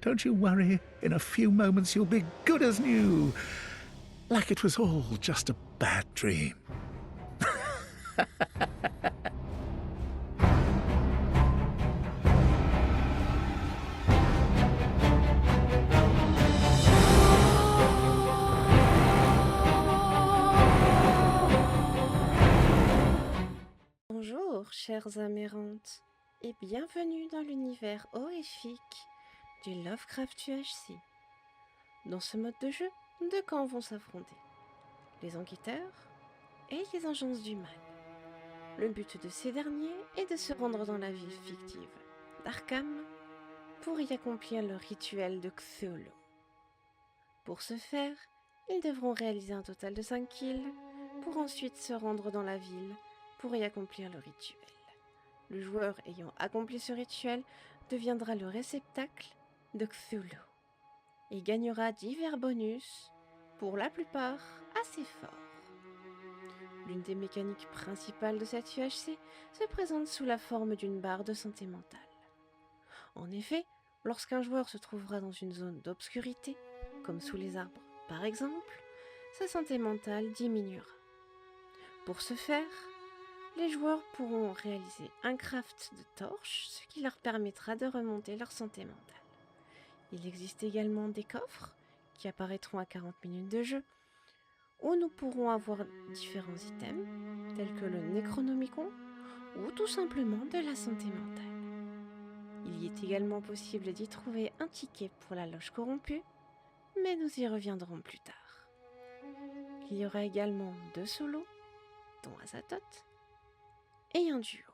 Don't you worry. In a few moments you'll be good as new. Like it was all just a bad dream. Bonjour, chères amérantes, et bienvenue dans l'univers horrifique du Lovecraft UHC. Dans ce mode de jeu, deux camps vont s'affronter, les enquêteurs et les agences du mal. Le but de ces derniers est de se rendre dans la ville fictive d'Arkham pour y accomplir le rituel de Cthulhu. Pour ce faire, ils devront réaliser un total de 5 kills pour ensuite se rendre dans la ville pour y accomplir le rituel. Le joueur ayant accompli ce rituel deviendra le réceptacle de Cthulhu et gagnera divers bonus, pour la plupart assez forts. L'une des mécaniques principales de cette UHC se présente sous la forme d'une barre de santé mentale. En effet, lorsqu'un joueur se trouvera dans une zone d'obscurité, comme sous les arbres par exemple, sa santé mentale diminuera. Pour ce faire, les joueurs pourront réaliser un craft de torches, ce qui leur permettra de remonter leur santé mentale. Il existe également des coffres qui apparaîtront à 40 minutes de jeu, où nous pourrons avoir différents items, tels que le Necronomicon, ou tout simplement de la santé mentale. Il y est également possible d'y trouver un ticket pour la loge corrompue, mais nous y reviendrons plus tard. Il y aura également 2 solos, dont Azathoth, et un duo.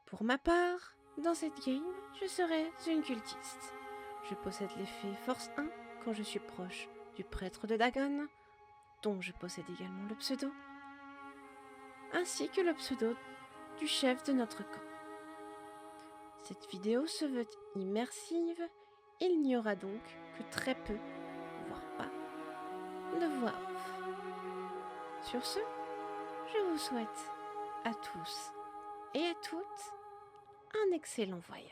Pour ma part, dans cette game, je serai une cultiste. Je possède l'effet Force 1 quand je suis proche du prêtre de Dagon, dont je possède également le pseudo, ainsi que le pseudo du chef de notre camp. Cette vidéo se veut immersive, il n'y aura donc que très peu, voire pas, de voix off. Sur ce, je vous souhaite à tous et à toutes un excellent voyage.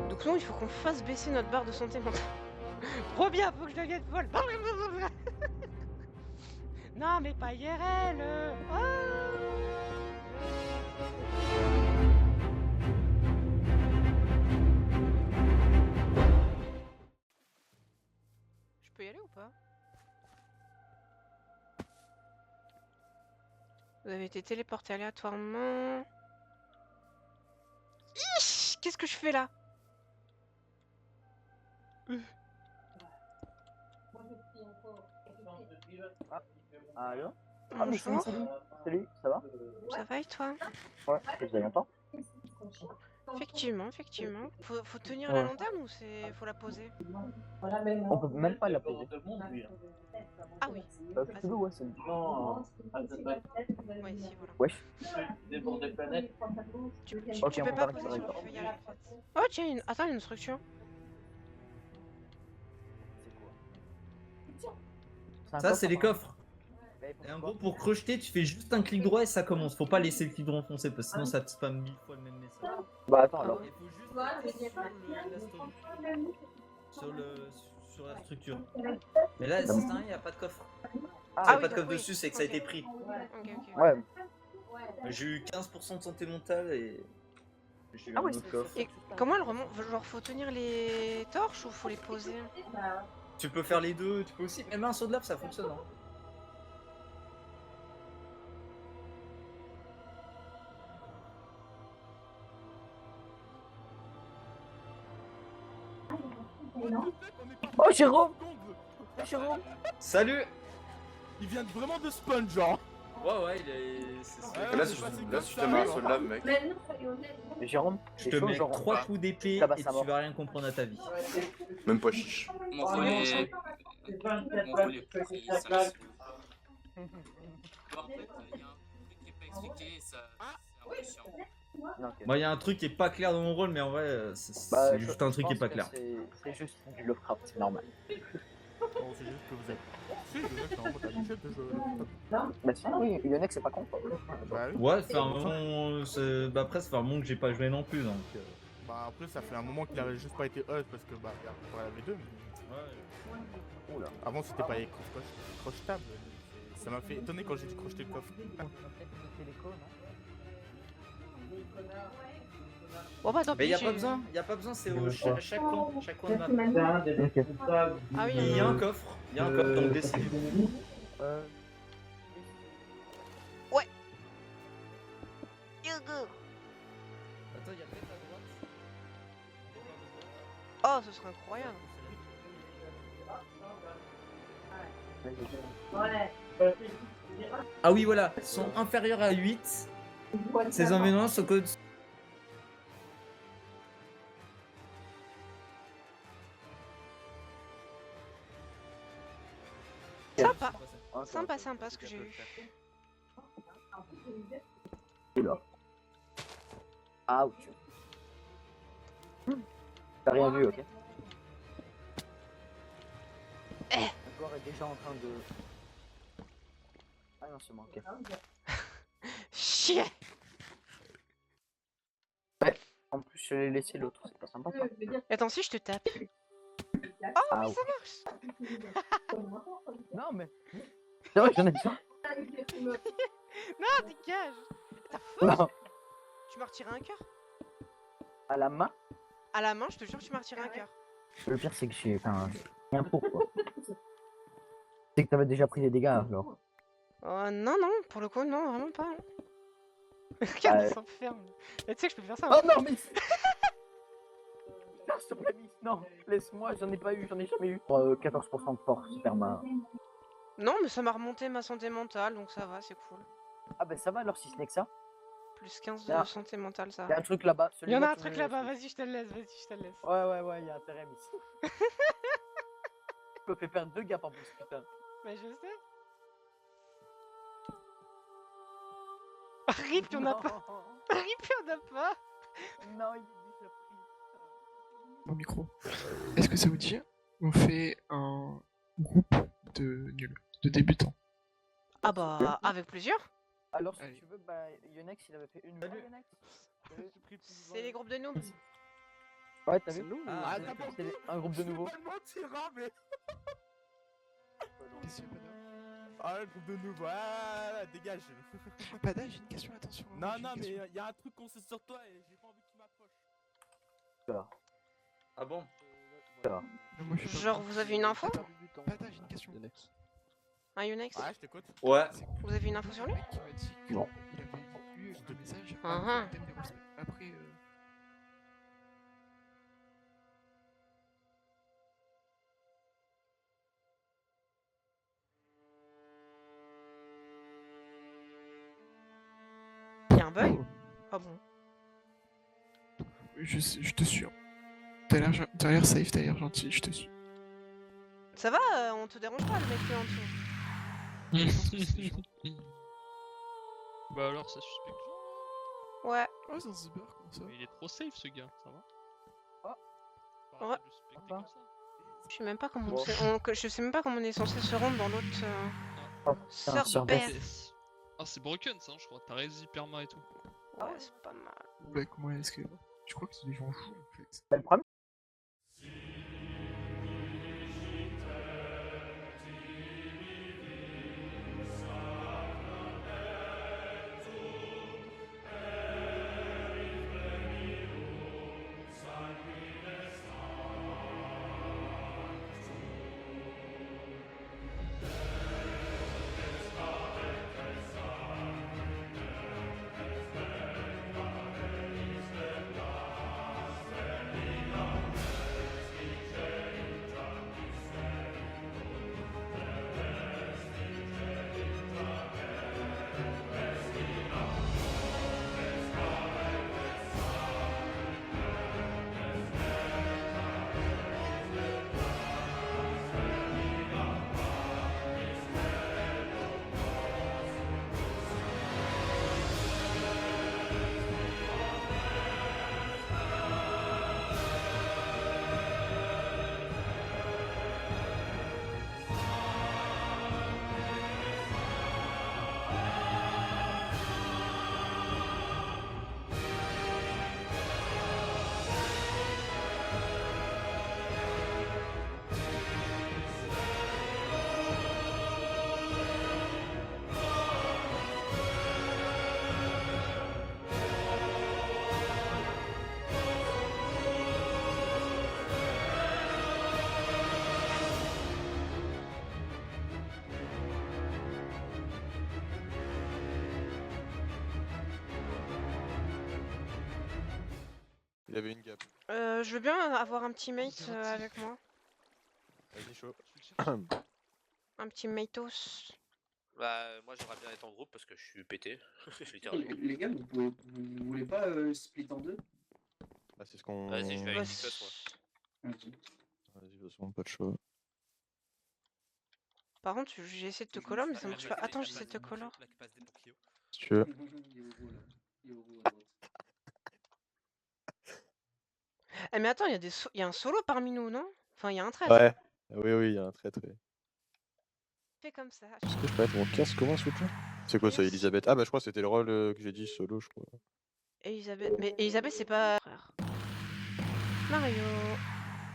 Donc non, il faut qu'on fasse baisser notre barre de santé mentale. Trop bien, faut que je devienne folle. Non, mais pas IRL. Je peux y aller ou pas? Vous avez été téléporté aléatoirement. Ish, qu'est-ce que je fais là? Allô? Bonjour. Salut, ça va? Ça va et toi? Ouais, ça faisait longtemps. Effectivement. Faut tenir la Ouais. lanterne ou faut la poser? On peut même pas la poser. Ah oui. Cthulhu, ouais, c'est... Ouais, si, voilà. Wesh. Tu Ok, peux on pas va poser sur récupérer le le feuillage en fait. Oh tiens, attends, une instruction. Ça, c'est les coffres. Et en gros, pour crocheter, tu fais juste un clic droit et ça commence. Faut pas laisser le clic droit enfoncé parce que sinon ça te spamme 1000 fois le même message. Bah attends alors. Il faut juste aller sur la structure. Mais là, c'est un, il n'y a pas de coffre. Ah, S'il n'y a oui, pas de coffre oui. dessus, c'est que ça a Ok. été pris. Ok. Ouais. J'ai eu 15% de santé mentale et j'ai eu Ah un ouais, autre coffre. Et comment elle remonte? Genre faut tenir les torches ou faut les poser? Tu peux faire les deux, tu peux aussi. Même un saut de lave, ça fonctionne. Hein. Oh, Jérôme! Jérôme! Salut! Il vient vraiment de spawn, genre. Ouais, il est. Ouais, Là, c'est si passé je te mets un seul lave, mec. Jérôme, Je t'es te chaud, mets Jérôme? 3 coups d'épée Tabasse et sa tu mort. vas rien comprendre à ta vie. Même pas chiche. M'en faut les prix, ça laisse. En fait, il y a un truc qui est pas expliquer, ça c'est un peu chiant. Non, ok. Moi, il y a un truc qui est pas clair dans mon rôle, mais en vrai, c'est Bah, juste je un truc qui est pense pas que clair. C'est juste du Lovecraft, c'est normal. Non, c'est juste que vous êtes. Si, Yonex, normalement, t'as l'habitude de jouer au Lovecraft. Bah si, oui, Yonex c'est pas con. Bah oui. Ouais, ça fait un moment. Bah, après, ça fait un moment que j'ai pas joué non plus, donc. Bah après, ça fait un moment qu'il avait juste pas été host parce que bah, il y avait deux. Mais... Ouais. Oula. Avant, c'était pas les crochetables. Ça m'a fait étonner quand j'ai dû crocheter le coffre. Bon bah tant Mais pis. y a j'ai- pas besoin, c'est à chaque coin de map. Ah oui, Il y a un coffre, donc décidez. Attends, y a peut-être à droite. Oh, ce serait incroyable. Ah oui, voilà, sont inférieurs à 8. Ces environnements sont code. Sympa. Sympa, sympa ce que j'ai eu. Oula. Ouch. T'as rien vu, ok? Le corps est déjà en train de... Ah non, c'est moi, ok. Chier. En plus, je l'ai laissé l'autre, c'est pas sympa ça. Attends, si je te tape. Ah, Ça marche. non mais... C'est vrai, j'en ai besoin. Non, dégage. T'as faux. Non. Tu m'as retiré un cœur. À la main, À la main, je te jure, tu m'as retiré un cœur. le pire c'est que j'ai... Enfin, j'ai rien pour quoi. C'est que t'avais déjà pris des dégâts alors. Oh non, non, pour le coup, non, vraiment pas. hein. Regarde, Ouais. il s'enferme. Mais tu sais que je peux faire ça. Oh non mais... Non, s'il te plaît, Miss, non, laisse-moi, j'en ai pas eu, j'en ai jamais eu. 14% de force, sperma. Non, mais ça m'a remonté ma santé mentale, donc ça va, c'est cool. Ah bah ça va alors si ce n'est que ça. Plus 15 de Ah. santé mentale, ça Il y a va. un truc là-bas. Il y en a celui-là, un tu truc me là-bas, laisses. vas-y, je te le laisse, vas-y, je te le laisse. Ouais, il y a intérêt, Miss. Tu me fais perdre 2 gaps en plus, putain. Mais je sais. Rip, y'en a pas. Rip, y'en a pas. Non, il est déjà pris. Mon micro. Est-ce que ça vous dit on fait un groupe de nuls, de débutants? Ah bah, avec plaisir. Alors si Allez. tu veux, bah Yonex il avait fait une voix, Yonex. C'est les groupes de noobs. Ouais, t'as vu? Ah, c'est- d'accord. c'est un groupe de nouveaux. Je vais pas le mentir, hein, mais. Qu'est-ce qu'il y a, Pada? Ah, le groupe de nous, voilà, dégage. Pada, j'ai une question, attention. Non, j'ai une non, mais question. y a un truc qu'on sait sur toi et j'ai pas envie qu'il m'approche. Ah bon? Non, moi, je suis pas Genre, bon. vous avez une info? Attends, Pada, j'ai une question. Un Unex? Ouais, je t'écoute. Ouais. Vous avez une info sur lui? Le mec qui m'a dit qu'il Non. avait eu un message Ah, après ah. le thème des rôles. Après, Il y a un bug? Ah bon. je te suis. Hein. T'as l'air safe, t'as l'air gentil, je te suis. Ça va, on te dérange pas, le mec qui est en dessous. Je pense que c'est gentil. Bah alors ça suspecte. Ouais. Oh, Zanzibar, comment ça? Mais il est trop safe ce gars, ça va? Oh. Faut arrêter de le suspecter comme ça. Je sais même pas comment Bon. je sais même pas comment on est censé se rendre dans l'autre sur serveur. Beth. Ah c'est broken ça, hein, je crois. T'as rési perma et tout. Ouais, c'est pas mal. Bah, comment est-ce que. Je crois que les gens jouent en fait. Bah, le problème, Il avait une gap. Je veux bien avoir un petit mate avec moi. Vas-y, chaud. Un petit matos. Bah, moi j'aimerais bien être en groupe parce que je suis pété. Littéralement. Les gars, vous voulez pas split en deux? Bah, c'est ce qu'on. Vas-y, je vais Bah, avec Nikos, moi. Ok. Vas-y, de toute façon, pas de choix. Par contre, j'ai essayé de te color, mais ça marche pas. Attends, j'essaie de te color. Si tu veux. Eh, mais attends, il y a un solo parmi nous, non? Enfin, il y a un trait. Ouais. Oui, oui, il y a un traître. Ouais. Fais comme ça. Est-ce que je peux mettre mon casque comment, s'il vous plaît? C'est quoi ça, Elisabeth? Ah, bah, je crois que c'était le rôle que j'ai dit solo, je crois. Elisabeth. Mais Elisabeth, c'est pas. Frère. Mario.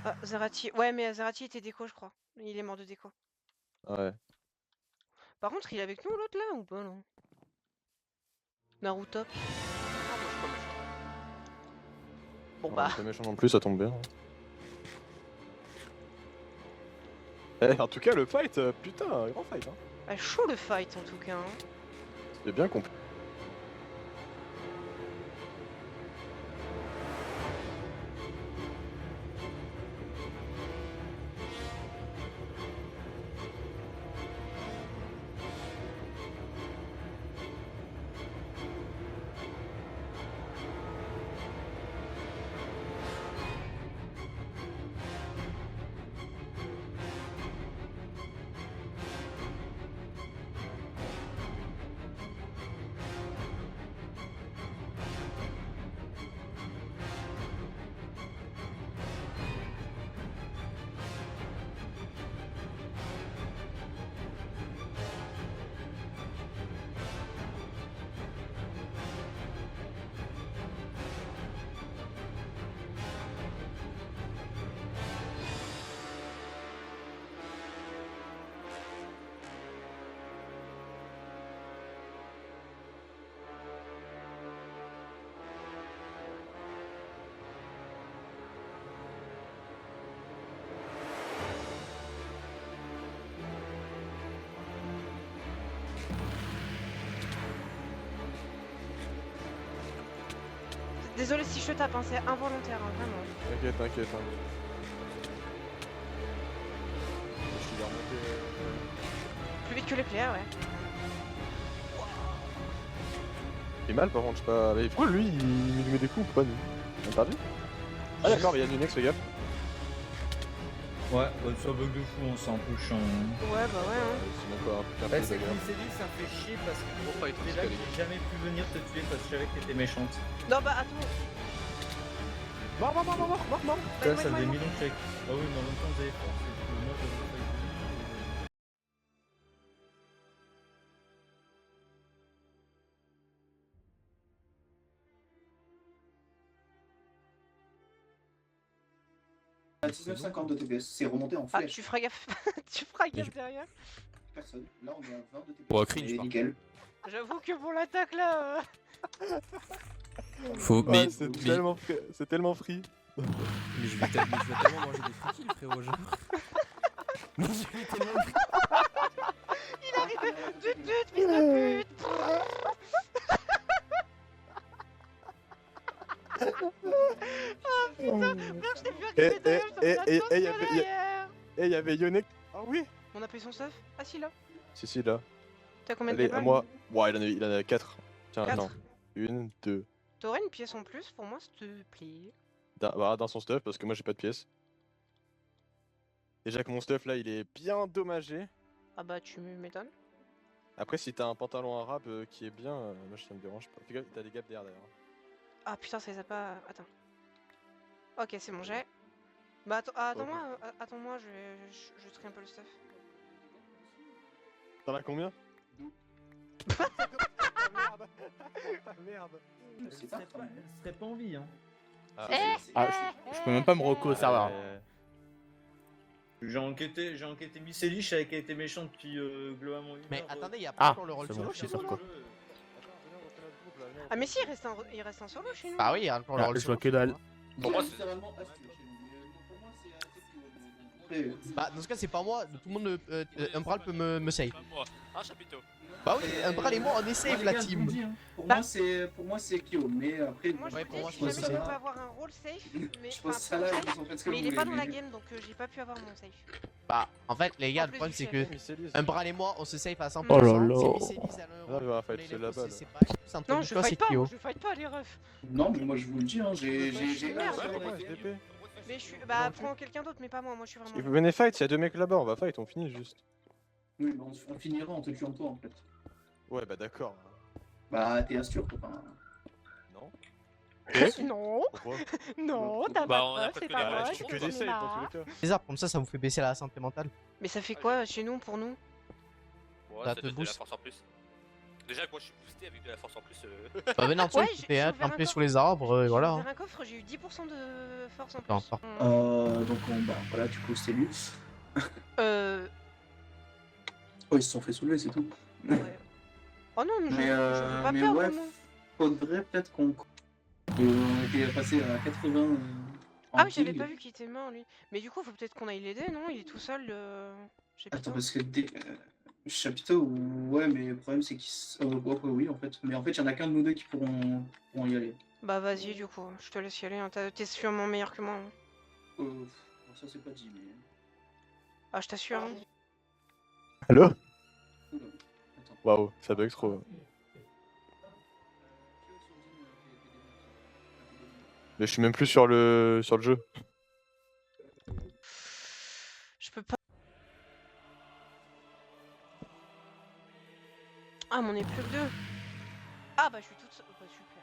Ah, Zarati. Ouais, mais Zarati était déco, je crois. Il est mort de déco. Ouais. Par contre, il est avec nous, l'autre là, ou pas, non? Naruto. Bon, Ouais, bah. pas méchant non plus, ça tombe bien. Eh, en tout cas, le fight, putain, un grand fight. Hein. Ah, chaud le fight en tout cas. Hein. C'est bien compris. Désolé si je tape, hein, c'est involontaire, hein, vraiment. T'inquiète, t'inquiète. Hein. Je vais remonter. Plus vite que les players, ouais. Il est mal par contre, je sais pas. Mais pourquoi lui il met des coups ou pas nous? On a perdu? Ah d'accord, mais il y a du next, fais gaffe. Ouais, ça bug de fou, hein, c'est un peu chiant. Ouais, bah ouais. Hein. C'est même pas un putain Bah, de c'est que bagarre. Céline, ça me fait chier parce que Bon fight, déjà que j'ai jamais pu venir te tuer parce que je savais que t'étais méchante. Non, bah attends. Mort. Ça faisait 1000 ans que je sais. Ah oui, mais en même temps, vous avez forcé. Moi, je veux pas y À 19,50 de TPS, c'est remonté en Ah, flèche. tu feras gaffe. Tu feras gaffe derrière. Personne. Là, on est à 20 de TPS. Pour cringe, Et par nickel. J'avoue que pour l'attaque là. Faut. Ouais, Mais, c'est tellement free. mais je vais tellement manger des free kills, frérot, genre. Mais je vais tellement. Il arrive. Tut, fils de pute. Oh putain, frère, je t'ai vu arriver derrière, Et il y avait Yonek. Ah oui. On a pris son stuff? Ah si, là. Si, là. T'as combien de Allez, balles? à moi. Ouais, il en a 4. Tiens, Quatre. attends. 1, 2. T'aurais une pièce en plus pour moi, s'il te plaît? Dans son stuff, parce que moi j'ai pas de pièces. Déjà que mon stuff là, il est bien endommagé. Ah bah, tu m'étonnes. Après, si t'as un pantalon arabe qui est bien, moi ça me dérange pas. Fais gaffe, t'as des gaps derrière d'ailleurs. Ah putain, ça les a pas. Attends. Ok, c'est bon, j'ai. Bah, attends-moi, je trie un peu le stuff. T'en as combien? Merde. Elle serait pas en vie, hein. Je peux même pas me reco au serveur. J'ai enquêté Miceli, je savais qu'elle était méchante depuis globalement une Mais heure, attendez, y'a pas encore le rôle c'est bon, solo je chez sais nous pas quoi. Ah, mais si, il reste un solo chez nous. Ah oui, y'a encore le Ah, rôle je vois solo. que dalle. Pour moi, C'est littéralement astuce chez nous. Mais pour moi, c'est assez plus haut. après. Bah, dans ce cas, c'est pas moi. Tout le monde, Umbral peut me save. Pas moi. Ah, Chapiteau. Bah oui, Umbral et moi, on est safe, la team. Pour moi, c'est Kyo, mais après. Moi, je Ouais, vous pour moi, dis, je si pense jamais que on c'est peut ça. avoir un rôle safe, mais, Je pense enfin, ça là, safe, ils ont fait ce que mais vous il est pas voulez, dans la mais- game, donc j'ai pas pu avoir mon safe. Bah, en fait, les gars, En le plus problème, du c'est chef. que Umbral et moi, on se safe à 100%. Oh là là. C'est Mycélis, elle a un Ah, rôle, je vais on fight est c'est les là-bas, postes, là. c'est pareil. C'est entre Non, je Nikos et fight pas, Kyo. je fight pas les refs. Non, mais moi je vous le dis, hein, j'ai. Merde. FDP. Mais je suis. Bah, prends quelqu'un d'autre, mais pas moi, moi je suis Si vraiment. vous venez fight, il y a 2 mecs là-bas, on va fight, on finit juste. Oui, mais on finira en te tuant toi en fait. Ouais, bah d'accord. Bah, t'es Astur, toi. Enfin, Non. Non, Pourquoi non, t'as Bah, pas on a preuve, pas c'est que pas des vrai, refs, Je suis c'est que ton des saves dans scénar. tous les cas. Bizarre, comme ça vous fait baisser la santé mentale. Mais ça fait quoi chez nous, pour nous? Ouais, Ça ça te donne de la booste. force en plus. Déjà que moi je suis boosté avec de la force en plus. Bah, venez en dessous, Ouais, tu j'ai fais ouvert un camper coffre. sous les arbres, et J'ai voilà. ouvert un coffre, j'ai eu 10% de force en plus. Non, pas. donc, bah, voilà, du coup, c'est lui. Euh. Oh, ils se sont fait soulever, c'est tout. Ouais. Oh non, je veux pas mais perdre, ouais, moi. faudrait peut-être qu'on. On était passé à 80. En Ah oui, j'avais ping. pas vu qu'il était mort, lui. Mais du coup, faut peut-être qu'on aille l'aider, non? Il est tout seul, je sais Attends, pas. parce que Chapiteau, ouais, mais le problème c'est qu'ils. Ouais, oui, en fait. Mais en fait, il y en a qu'un de nous deux qui pourront y aller. Bah vas-y, du coup, je te laisse y aller, hein. T'es sûrement meilleur que moi, hein. Bon, ça, c'est pas dit, mais. Ah, je t'assure, hein. Allo Oula, attends. Waouh, ça bug trop. Mais je suis même plus sur le jeu. Je peux pas. Ah, mais on est plus que deux. Ah, bah je suis toute seule. Bah, super.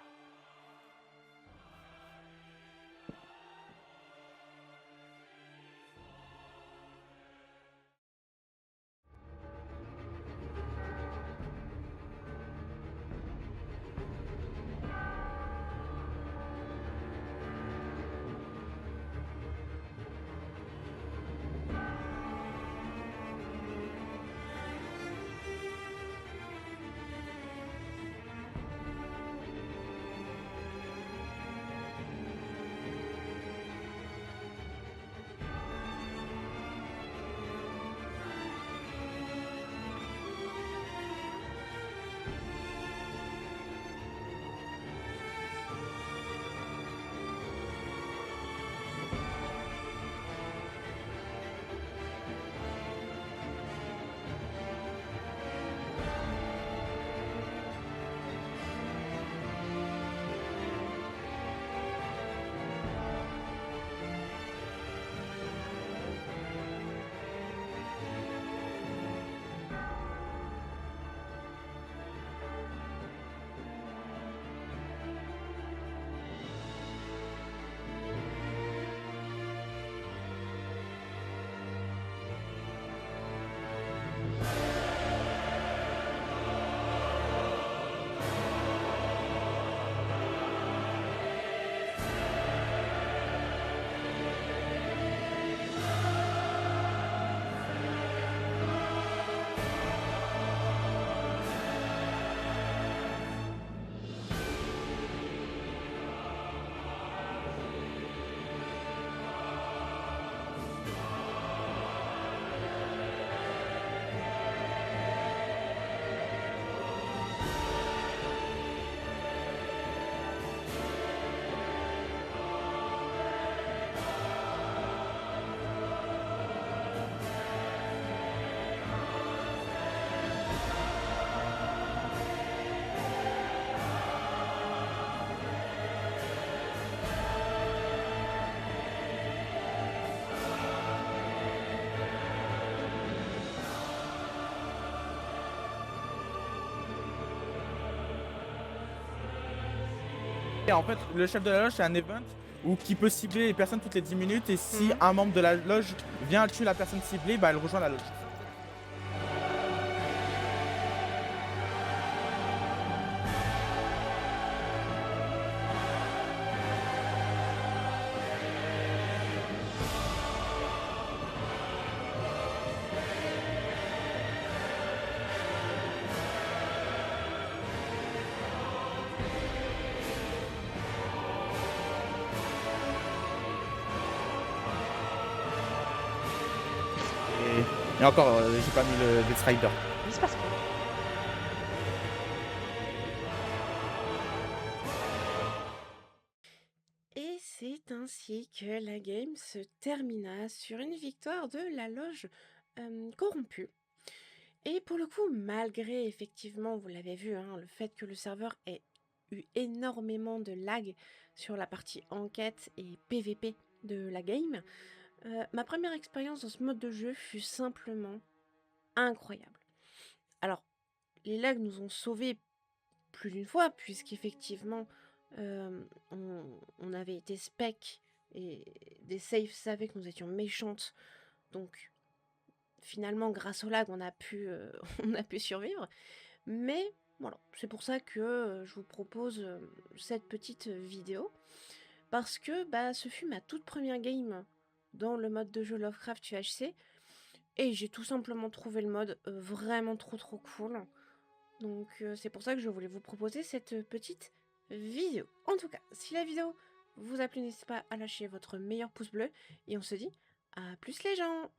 Et en fait, le chef de la loge, c'est un event où qui peut cibler les personnes toutes les 10 minutes. Et si un membre de la loge vient tuer la personne ciblée, bah elle rejoint la loge. Et encore, j'ai pas mis le Death Rider. Il se passe quoi? Et c'est ainsi que la game se termina sur une victoire de la loge corrompue. Et pour le coup, malgré effectivement, vous l'avez vu, hein, le fait que le serveur ait eu énormément de lag sur la partie enquête et PVP de la game, ma première expérience dans ce mode de jeu fut simplement incroyable. Alors, les lags nous ont sauvés plus d'une fois, puisqu'effectivement, on avait été spec et des safes savaient que nous étions méchantes. Donc, finalement, grâce au lag, on a pu, on a pu survivre. Mais voilà, c'est pour ça que je vous propose cette petite vidéo. Parce que bah, ce fut ma toute première game dans le mode de jeu Lovecraft UHC. Et j'ai tout simplement trouvé le mode vraiment trop cool. Donc c'est pour ça que je voulais vous proposer cette petite vidéo. En tout cas, si la vidéo vous a plu, n'hésitez pas à lâcher votre meilleur pouce bleu. Et on se dit à plus les gens!